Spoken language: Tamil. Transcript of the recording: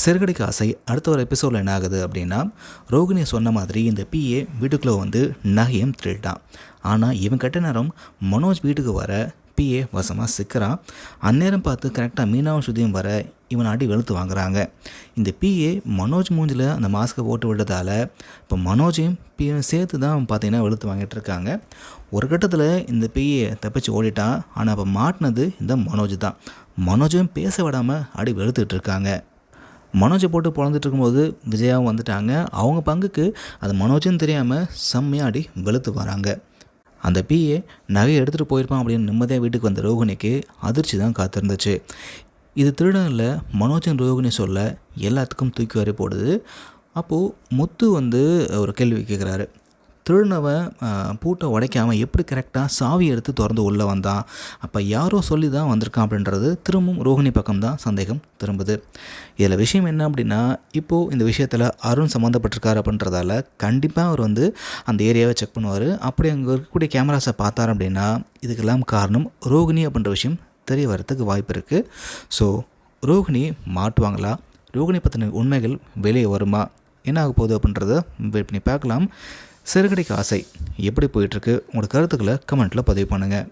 சிறுகடிக்க ஆசை அடுத்த ஒரு எபிசோடில் என்ன ஆகுது அப்படின்னா, ரோகிணி சொன்ன மாதிரி இந்த பிஏ வீட்டுக்குள்ளே வந்து நகையும் திருட்டான். ஆனால் இவன் கெட்ட நேரம் மனோஜ் வீட்டுக்கு வர பிஏ வசமாக சிக்கிறான். அந்நேரம் பார்த்து கரெக்டாக மீனாவும் ஸ்ருதியும் வர இவன் அடி வெளுத்து வாங்குறாங்க. இந்த பிஏ மனோஜ் மூஞ்சில் அந்த மாஸ்க்கை போட்டு விட்டதால் இப்போ மனோஜையும் பிஏவும் சேர்த்து தான் பார்த்தீங்கன்னா வெளுத்து வாங்கிட்டு இருக்காங்க. ஒரு கட்டத்தில் இந்த பிஏ தப்பிச்சு ஓடிட்டான். ஆனால் இப்போ மாட்டினது இந்த மனோஜ் தான். மனோஜையும் பேச விடாமல் அடி வெளுத்துட்டு இருக்காங்க. மனோஜை போட்டு பொழந்துட்டு இருக்கும்போது விஜயாவும் வந்துட்டாங்க. அவங்க பங்குக்கு அது மனோஜுன்னு தெரியாமல் செம்மையாக அடி வெளுத்து வராங்க. அந்த பிஏ நகையை எடுத்துகிட்டு போயிருப்பான் அப்படின்னு நிம்மதியாக வீட்டுக்கு வந்த ரோகிணிக்கு அதிர்ச்சி தான் காத்திருந்துச்சு. இது திருடன் இல்லை, மனோஜன் ரோகிணி சொல்ல எல்லாத்துக்கும் தூக்கி வரை போடுது. அப்போது முத்து வந்து ஒரு கேள்வி கேட்குறாரு. திருநவன் பூட்டை உடைக்காமல் எப்படி கரெக்டாக சாவி எடுத்து திறந்து உள்ளே வந்தான்? அப்போ யாரோ சொல்லி தான் வந்திருக்கான் அப்படின்றது திரும்பவும் ரோகிணி பக்கம் தான் சந்தேகம் திரும்புது. இதில் விஷயம் என்ன அப்படின்னா, இப்போது இந்த விஷயத்தில் அருண் சம்மந்தப்பட்டிருக்காரு அப்படின்றதால கண்டிப்பாக அவர் வந்து அந்த ஏரியாவை செக் பண்ணுவார். அப்படி அங்கே இருக்கக்கூடிய கேமராஸை பார்த்தார் அப்படின்னா இதுக்கெல்லாம் காரணம் ரோகிணி அப்படின்ற விஷயம் தெரிய வரத்துக்கு வாய்ப்பு இருக்குது. ஸோ ரோகிணி மாட்டுவாங்களா? ரோகிணி பற்றின உண்மைகள் வெளியே வருமா? என்ன ஆக போகுது அப்படின்றத வெயிட் பண்ணி பார்க்கலாம். சிறுகடிக்க ஆசை எப்படி போயிட்டுருக்கு? உங்களோட கருத்துக்களை கமெண்ட்டில் பதிவு பண்ணுங்கள்.